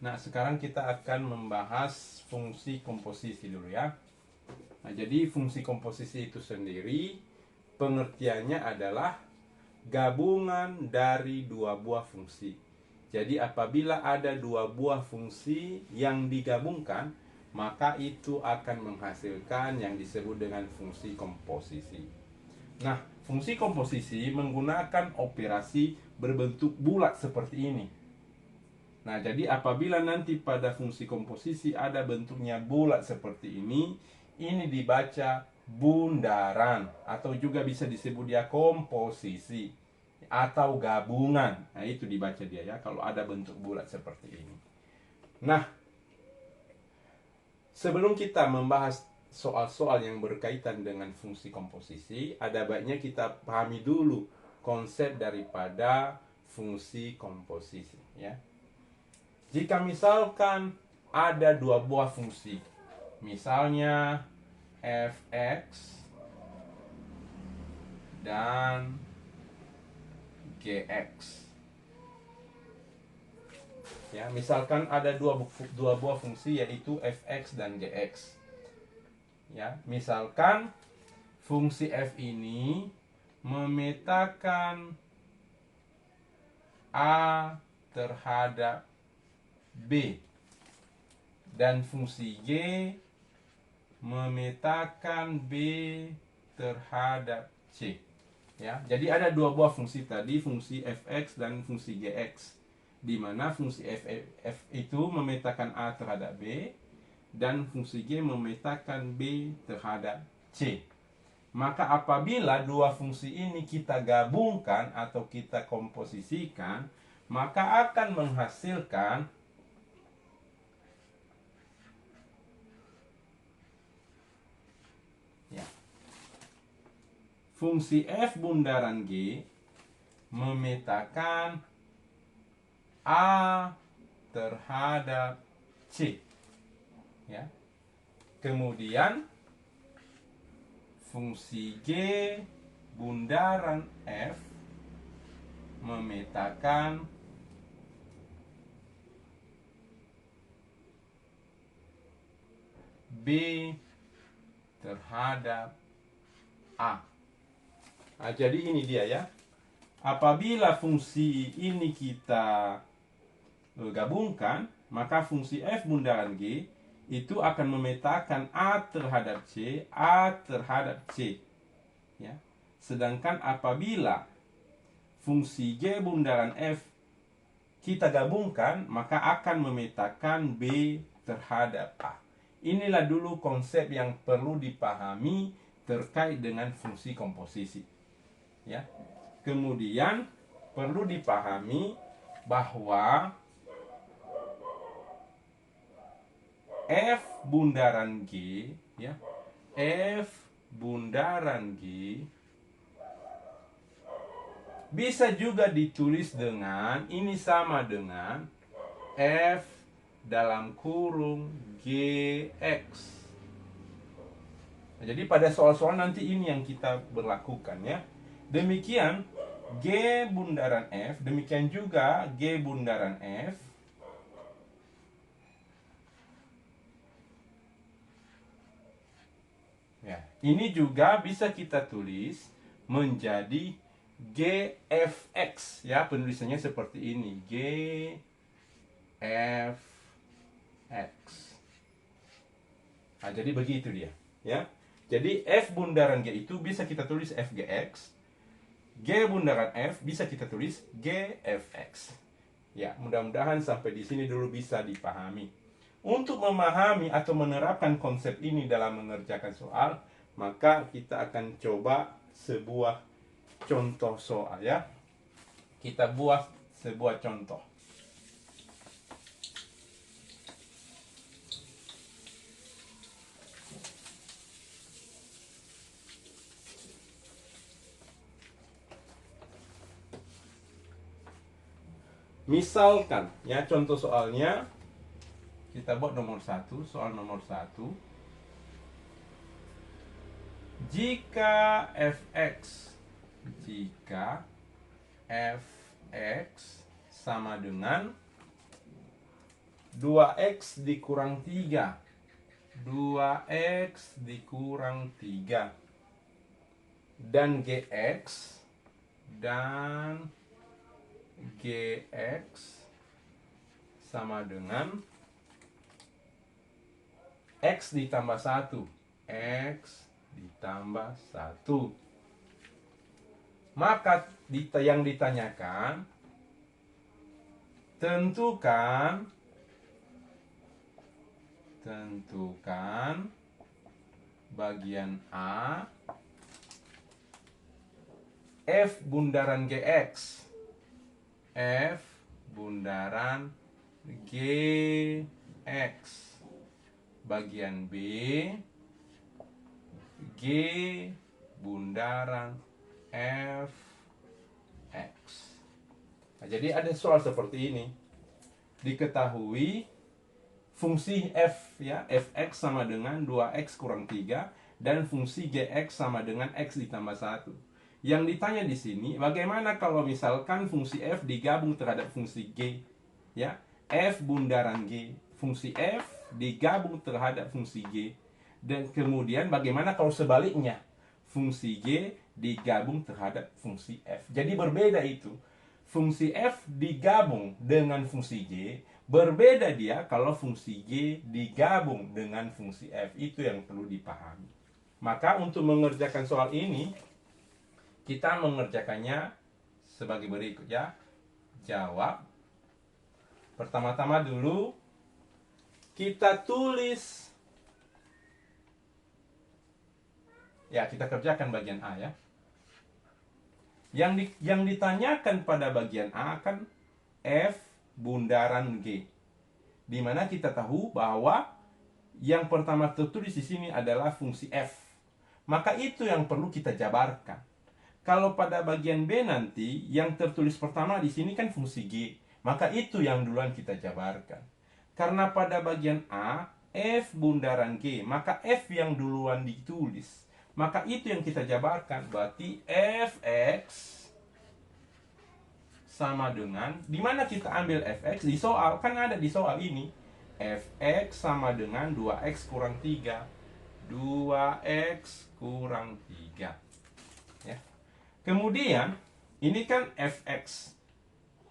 Nah, sekarang kita akan membahas fungsi komposisi dulu ya. Nah, jadi fungsi komposisi itu sendiri pengertiannya adalah gabungan dari dua buah fungsi. Jadi apabila ada dua buah fungsi yang digabungkan, maka itu akan menghasilkan yang disebut dengan fungsi komposisi. Nah, fungsi komposisi menggunakan operasi berbentuk bulat seperti ini. Nah, jadi apabila nanti pada fungsi komposisi ada bentuknya bulat seperti ini dibaca bundaran atau juga bisa disebut dia komposisi atau gabungan. Nah, itu dibaca dia ya kalau ada bentuk bulat seperti ini. Nah, sebelum kita membahas soal-soal yang berkaitan dengan fungsi komposisi, ada baiknya kita pahami dulu konsep daripada fungsi komposisi ya. Jika misalkan ada dua buah fungsi, misalnya fx dan gx. Ya, misalkan ada dua buah fungsi yaitu fx dan gx. Ya, misalkan fungsi f ini memetakan a terhadap b dan fungsi g memetakan b terhadap c. Ya, jadi ada dua buah fungsi tadi, fungsi fx dan fungsi gx, di mana fungsi f itu memetakan a terhadap b dan fungsi g memetakan b terhadap c. Maka apabila dua fungsi ini kita gabungkan atau kita komposisikan, maka akan menghasilkan ya, fungsi f bundaran g memetakan a terhadap c. Ya. Kemudian fungsi g bundaran f memetakan b terhadap a. Nah, jadi ini dia ya. Apabila fungsi ini kita gabungkan, maka fungsi f bundaran g itu akan memetakan a terhadap c, a terhadap c. Ya. Sedangkan apabila fungsi g bundaran f kita gabungkan, maka akan memetakan b terhadap a. Inilah dulu konsep yang perlu dipahami terkait dengan fungsi komposisi. Ya. Kemudian perlu dipahami bahwa f bundaran g ya, f bundaran g bisa juga ditulis dengan ini sama dengan f dalam kurung gx. Nah, jadi pada soal-soal nanti ini yang kita berlakukan ya. Demikian g bundaran f, demikian juga g bundaran f ya. Ini juga bisa kita tulis menjadi gfx ya, penulisannya seperti ini, gfx. Nah, jadi begitu dia ya. Jadi f bundaran g itu bisa kita tulis fgx, g bundaran f bisa kita tulis gfx. Ya, mudah-mudahan sampai di sini dulu bisa dipahami. Untuk memahami atau menerapkan konsep ini dalam mengerjakan soal, maka kita akan coba sebuah contoh soal ya. Kita buat sebuah contoh. Misalkan ya, contoh soalnya kita buat nomor 1, soal nomor 1. Jika fx sama dengan 2x dikurang 3. 2x dikurang 3. Dan gx sama dengan x ditambah 1. X ditambah 1. Maka yang ditanyakan, tentukan bagian A F bundaran Gx. F bundaran Gx. Bagian B G bundaran Fx. Nah, jadi ada soal seperti ini. Diketahui fungsi f ya, fx sama dengan 2x kurang 3 dan fungsi gx sama dengan x ditambah 1. Yang ditanya di sini, bagaimana kalau misalkan fungsi f digabung terhadap fungsi g? Ya, f bundaran g, fungsi f digabung terhadap fungsi g. Dan kemudian bagaimana kalau sebaliknya? Fungsi g digabung terhadap fungsi f. Jadi berbeda itu. Fungsi f digabung dengan fungsi g, berbeda dia kalau fungsi g digabung dengan fungsi f. Itu yang perlu dipahami. Maka untuk mengerjakan soal ini, kita mengerjakannya sebagai berikut ya. Jawab. Pertama-tama dulu kita tulis. Ya, kita kerjakan bagian A ya. Yang ditanyakan pada bagian A kan F bundaran G. Dimana kita tahu bahwa yang pertama tertulis di sini adalah fungsi F. Maka itu yang perlu kita jabarkan. Kalau pada bagian B nanti yang tertulis pertama di sini kan fungsi G. Maka itu yang duluan kita jabarkan. Karena pada bagian A F bundaran G, maka F yang duluan ditulis. Maka itu yang kita jabarkan. Berarti fx sama dengan, dimana kita ambil fx di soal, kan ada di soal ini. Fx sama dengan 2x kurang 3. 2x kurang 3 ya. Kemudian ini kan fx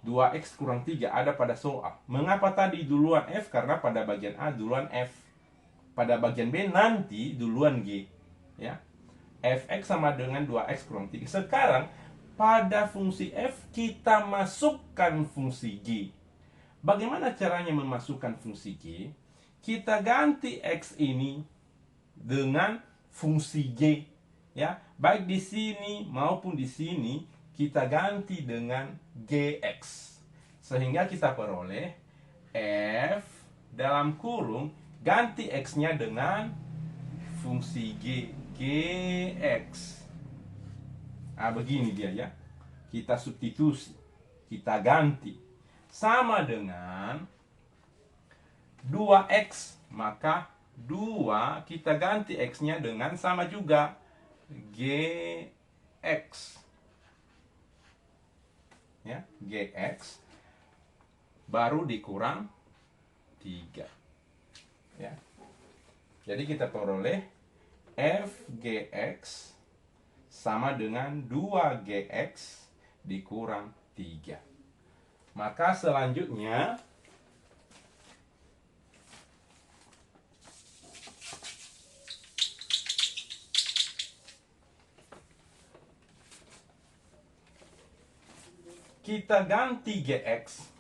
2x kurang 3 ada pada soal. Mengapa tadi duluan f? Karena pada bagian A duluan f, pada bagian B nanti duluan g ya. Fx sama dengan 2x kurang 3. Sekarang pada fungsi f kita masukkan fungsi g. Bagaimana caranya memasukkan fungsi g? Kita ganti x ini dengan fungsi g ya. Baik di sini maupun di sini kita ganti dengan gx. Sehingga kita peroleh f dalam kurung ganti x-nya dengan fungsi g. Gx. Nah, begini dia ya. Kita substitusi, kita ganti. Sama dengan 2x, maka 2 kita ganti x-nya dengan sama juga gx. Ya, gx baru dikurang 3. Ya. Jadi kita peroleh fgx sama dengan 2gx dikurang 3. Maka selanjutnya kita ganti gx.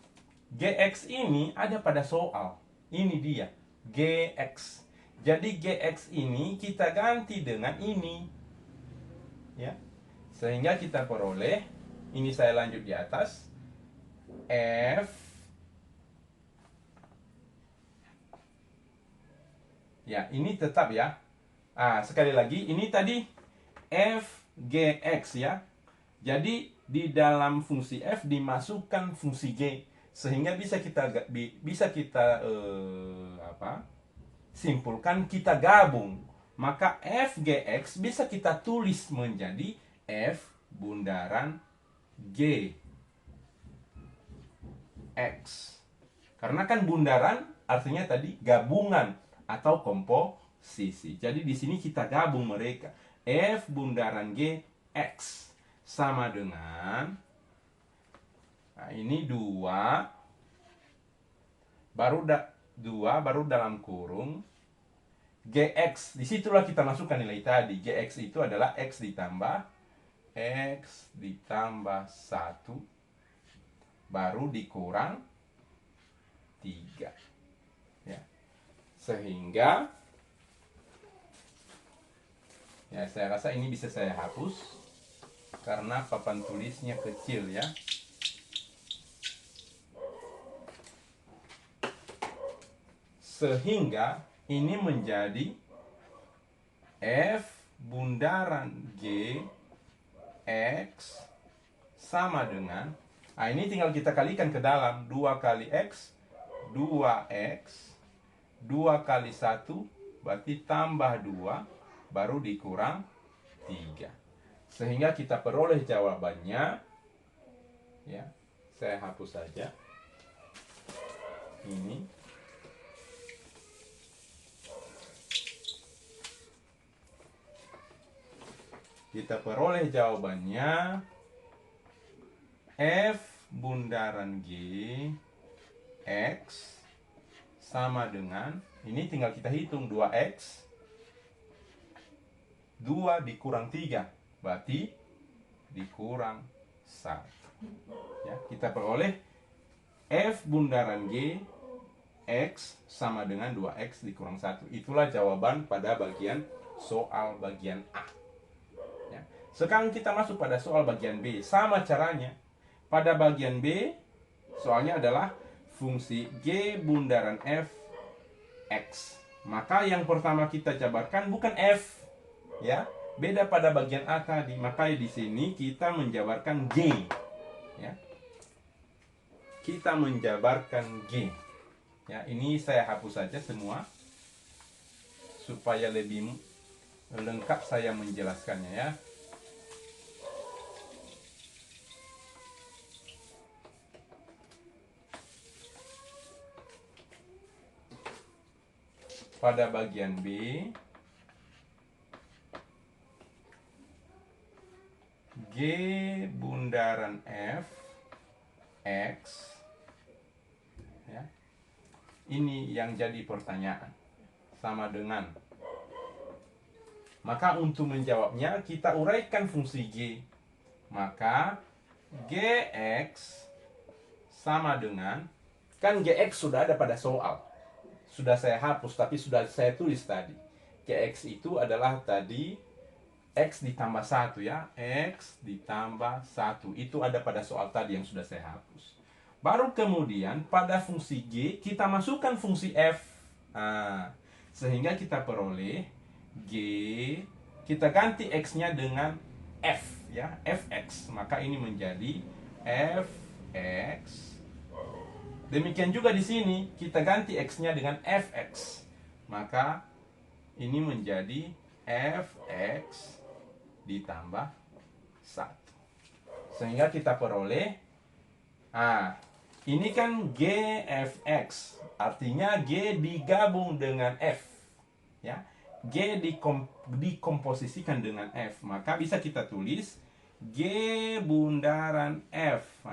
Gx ini ada pada soal. Ini dia, gx. Jadi gx ini kita ganti dengan ini. Ya. Sehingga kita peroleh, ini saya lanjut di atas, f ya, ini tetap ya. Sekali lagi, ini tadi f gx ya. Jadi di dalam fungsi f dimasukkan fungsi g, sehingga bisa kita simpulkan, kita gabung. Maka fgx bisa kita tulis menjadi f bundaran g x. Karena kan bundaran artinya tadi gabungan atau komposisi. Jadi di sini kita gabung mereka. F bundaran G X sama dengan, nah ini 2 baru dalam kurung GX. Disitulah kita masukkan nilai tadi. GX itu adalah X ditambah 1 baru dikurang 3. Ya. Sehingga ya saya rasa ini bisa saya hapus karena papan tulisnya kecil ya. Sehingga ini menjadi F bundaran G X sama dengan, nah ini tinggal kita kalikan ke dalam, 2 kali X 2X 2 kali 1 berarti tambah 2 baru dikurang 3. Sehingga kita peroleh jawabannya ya. Saya hapus saja ini. Kita peroleh jawabannya F bundaran G X sama dengan, ini tinggal kita hitung 2X 2 dikurang 3 berarti dikurang 1 ya. Kita peroleh F bundaran G X sama dengan 2X dikurang 1. Itulah jawaban pada bagian soal bagian A. Sekarang kita masuk pada soal bagian B. Sama caranya. Pada bagian B, soalnya adalah fungsi G bundaran F X. Maka yang pertama kita jabarkan bukan F, ya. Beda pada bagian A tadi. Maka di sini kita menjabarkan G, ya. Kita menjabarkan G. Ya, ini saya hapus saja semua supaya lebih lengkap saya menjelaskannya ya. Pada bagian B, G bundaran F X ya. Ini yang jadi pertanyaan. Sama dengan, maka untuk menjawabnya kita uraikan fungsi G. Maka Gx sama dengan, kan Gx sudah ada pada soal, sudah saya hapus tapi sudah saya tulis tadi. Gx itu adalah tadi X ditambah 1 ya. X ditambah 1 itu ada pada soal tadi yang sudah saya hapus. Baru kemudian pada fungsi G kita masukkan fungsi F. Nah, sehingga kita peroleh G, kita ganti X-nya dengan F ya, Fx. Maka ini menjadi Fx. Demikian juga di sini kita ganti X-nya dengan Fx. Maka ini menjadi Fx ditambah 1. Sehingga kita peroleh, ini kan Gfx, artinya G digabung dengan F ya. G dikomposisikan dengan F, maka bisa kita tulis G bundaran F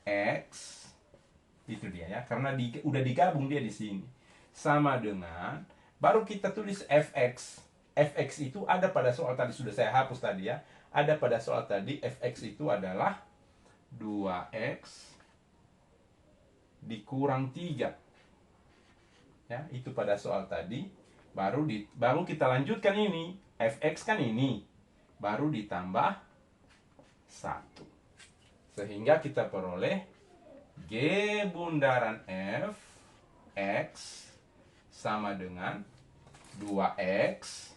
X. Itu dia ya, karena udah digabung dia di sini. Sama dengan, baru kita tulis Fx. Fx itu ada pada soal tadi, sudah saya hapus tadi ya. Ada pada soal tadi, Fx itu adalah 2x dikurang 3. Ya, itu pada soal tadi. Baru kita lanjutkan ini. Fx kan ini. Baru ditambah 1. Sehingga kita peroleh G bundaran F X sama dengan 2X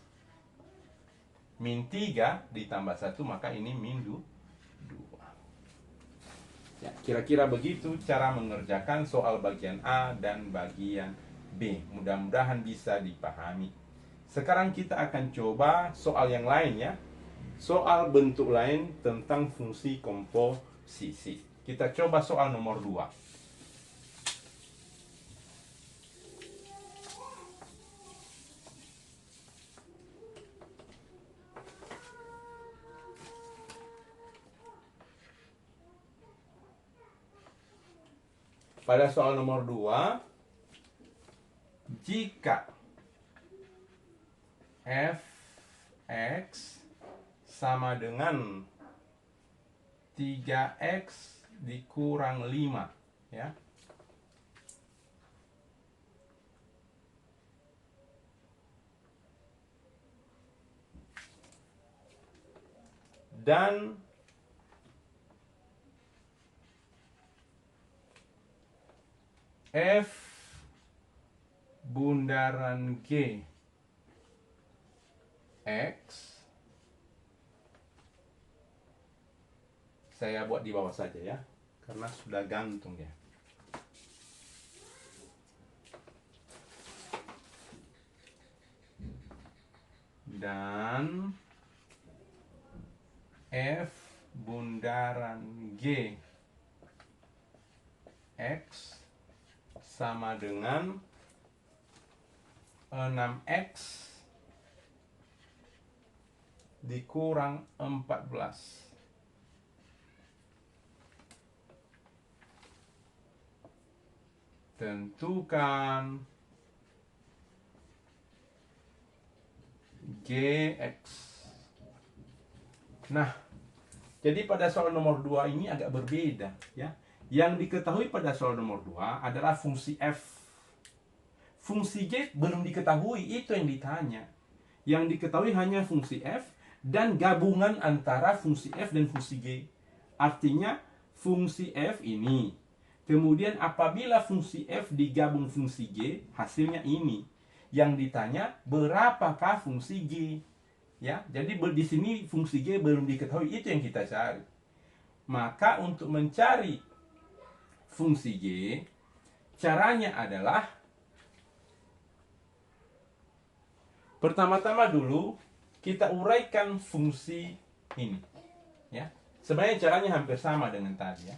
min 3 ditambah 1, maka ini min 2. Ya, kira-kira begitu cara mengerjakan soal bagian A dan bagian B. Mudah-mudahan bisa dipahami. Sekarang kita akan coba soal yang lain ya. Soal bentuk lain tentang fungsi komposisi. Kita coba soal nomor 2. pada soal nomor 2, jika fx sama dengan 3x dikurang 5, ya. Dan f bundaran g x, saya buat di bawah saja ya, karena sudah gantung ya. Dan f bundaran g x sama dengan 6x dikurang 14. Tentukan gx. Nah, jadi pada soal nomor 2 ini agak berbeda ya. Yang diketahui pada soal nomor 2 adalah fungsi f. Fungsi g belum diketahui, itu yang ditanya. Yang diketahui hanya fungsi f dan gabungan antara fungsi f dan fungsi g. Artinya fungsi f ini. Kemudian apabila fungsi f digabung fungsi g, hasilnya ini. Yang ditanya berapakah fungsi g? Ya, jadi di sini fungsi g belum diketahui, itu yang kita cari. Maka untuk mencari fungsi g, caranya adalah pertama-tama dulu kita uraikan fungsi ini. Ya, sebenarnya caranya hampir sama dengan tadi ya.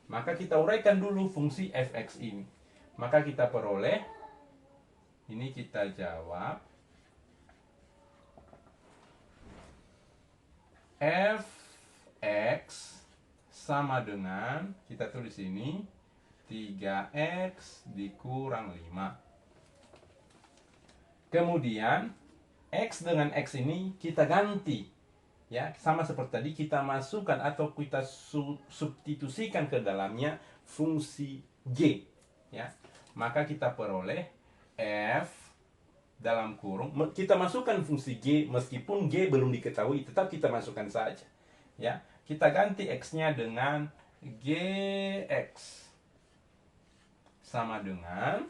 Maka kita uraikan dulu fungsi fx ini. Maka kita peroleh, ini kita jawab, fx sama dengan, kita tulis ini 3x dikurang 5. Kemudian x dengan x ini kita ganti. Ya, sama seperti tadi kita masukkan atau kita substitusikan ke dalamnya fungsi g. Ya. Maka kita peroleh f dalam kurung, kita masukkan fungsi g, meskipun g belum diketahui tetap kita masukkan saja. Ya, kita ganti x-nya dengan gx sama dengan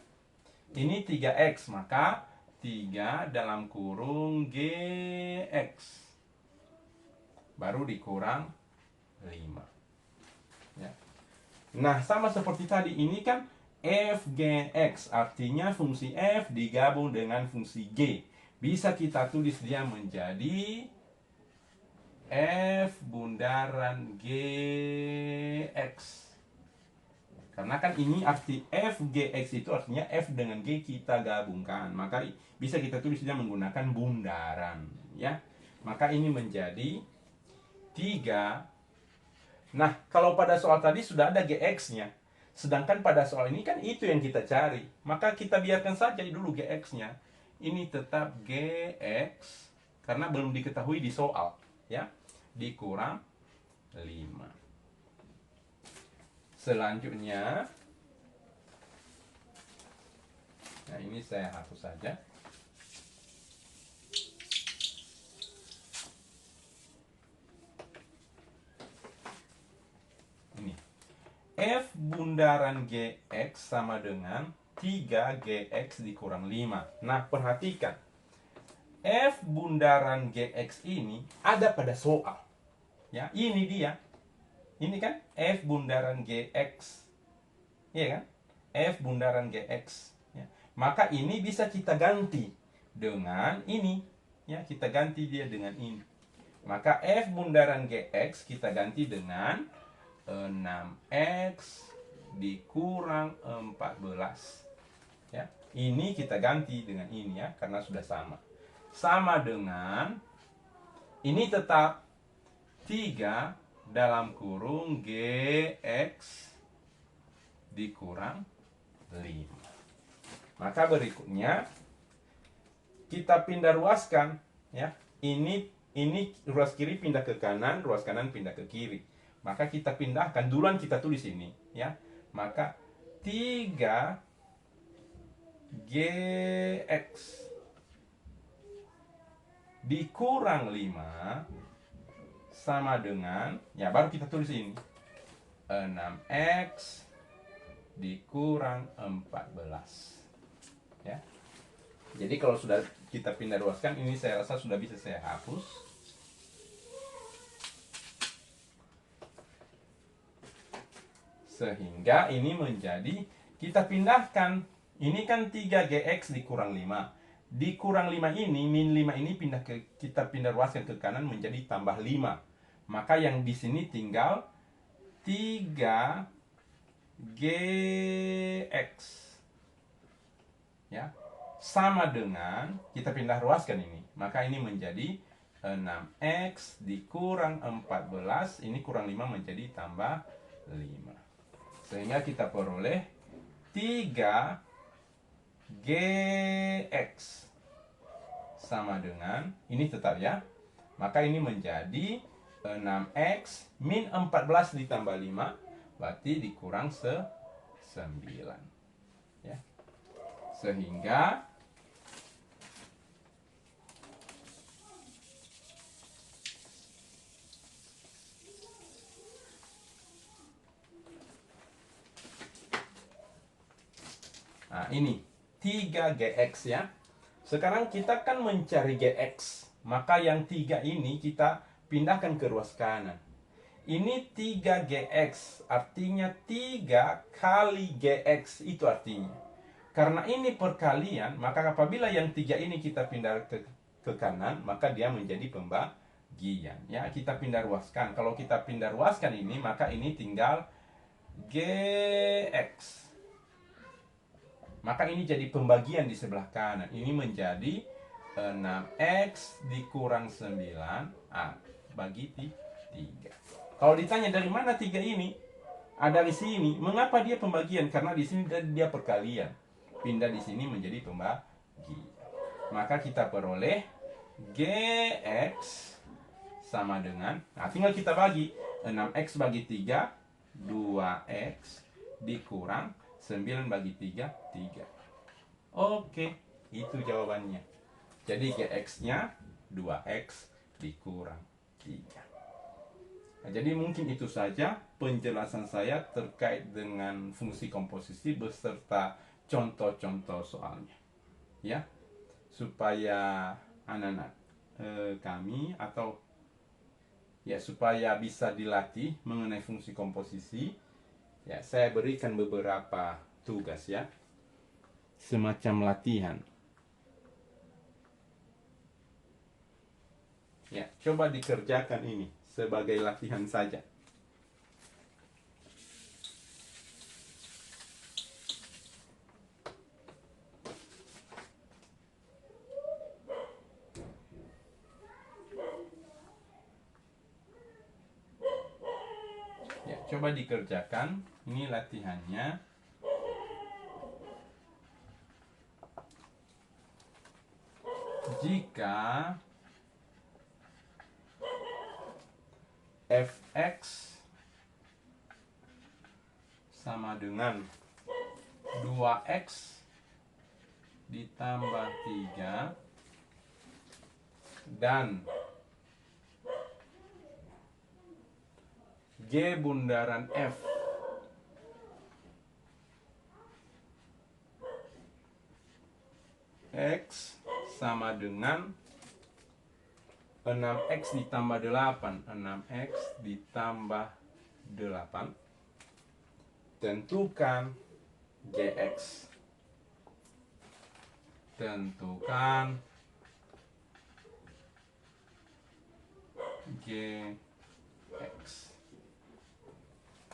ini 3x, maka 3 dalam kurung gx baru dikurang 5 ya. Nah, sama seperti tadi, ini kan fgx, artinya fungsi f digabung dengan fungsi g. Bisa kita tulis dia menjadi f bundaran gx. Karena kan ini arti fgx itu artinya f dengan g kita gabungkan. Maka bisa kita tulis dia menggunakan bundaran ya. Maka ini menjadi 3. Nah, kalau pada soal tadi sudah ada gx-nya. Sedangkan pada soal ini kan itu yang kita cari. Maka kita biarkan saja dulu gx-nya. Ini tetap gx karena belum diketahui di soal, ya. Dikurang 5. Selanjutnya, nah ini saya hapus saja. F bundaran gx sama dengan 3gx dikurang 5. Nah, perhatikan. F bundaran gx ini ada pada soal. Ya, ini dia. Ini kan F bundaran gx. Iya kan? F bundaran gx. Ya. Maka ini bisa kita ganti dengan ini. Ya, kita ganti dia dengan ini. Maka F bundaran gx kita ganti dengan 6x dikurang 14. Ya, ini kita ganti dengan ini ya, karena sudah sama. Sama dengan ini tetap 3 dalam kurung gx dikurang 5. Maka berikutnya kita pindah ruaskan, ya. Ini ruas kiri pindah ke kanan, ruas kanan pindah ke kiri. Maka kita pindahkan, duluan kita tulis ini, ya. Maka 3GX dikurang 5 sama dengan, ya baru kita tulis ini, 6X dikurang 14. Ya. Jadi kalau sudah kita pindah ruaskan, ini saya rasa sudah bisa saya hapus. Sehingga ini menjadi, kita pindahkan, ini kan 3GX dikurang 5. Dikurang 5 ini, min 5 ini kita pindah ruaskan ke kanan menjadi tambah 5. Maka yang di sini tinggal 3GX. Ya. Sama dengan, kita pindah ruaskan ini. Maka ini menjadi 6X dikurang 14. Ini kurang 5 menjadi tambah 5. Sehingga kita peroleh 3GX sama dengan, ini tetap ya, maka ini menjadi 6X min 14 ditambah 5, berarti dikurang 9 ya. Sehingga nah, ini 3GX ya. Sekarang kita kan mencari GX. Maka yang 3 ini kita pindahkan ke ruas kanan. Ini 3GX. Artinya 3 kali GX. Itu artinya. Karena ini perkalian, maka apabila yang 3 ini kita pindah ke kanan, maka dia menjadi pembagian. Ya, kita pindah ruaskan. Kalau kita pindah ruaskan ini, maka ini tinggal GX. Maka ini jadi pembagian di sebelah kanan. Ini menjadi 6X dikurang 9 bagi 3. Kalau ditanya dari mana 3 ini? Dari sini. Mengapa dia pembagian? Karena di sini dia perkalian. Pindah di sini menjadi pembagi. Maka kita peroleh GX sama dengan, nah tinggal kita bagi 6X bagi 3, 2X dikurang 9 bagi 3, 3. Oke, itu jawabannya. Jadi GX-nya 2X dikurang 3. Nah, jadi mungkin itu saja penjelasan saya terkait dengan fungsi komposisi beserta contoh-contoh soalnya. Ya, supaya anak-anak kami atau ya supaya bisa dilatih mengenai fungsi komposisi. Ya, saya berikan beberapa tugas ya. Semacam latihan. Ya, coba dikerjakan ini sebagai latihan saja. Ya, coba dikerjakan. Ini latihannya. Jika fx sama dengan 2x ditambah 3 dan G bundaran F X sama dengan 6X ditambah 8. 6X ditambah 8. Tentukan GX. Tentukan GX.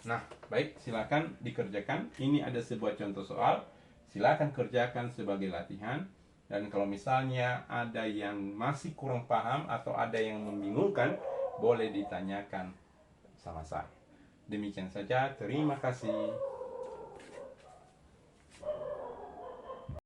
Nah, baik, silakan dikerjakan. Ini ada sebuah contoh soal. Silakan kerjakan sebagai latihan. Dan kalau misalnya ada yang masih kurang paham atau ada yang membingungkan, boleh ditanyakan sama saya. Demikian saja, terima kasih.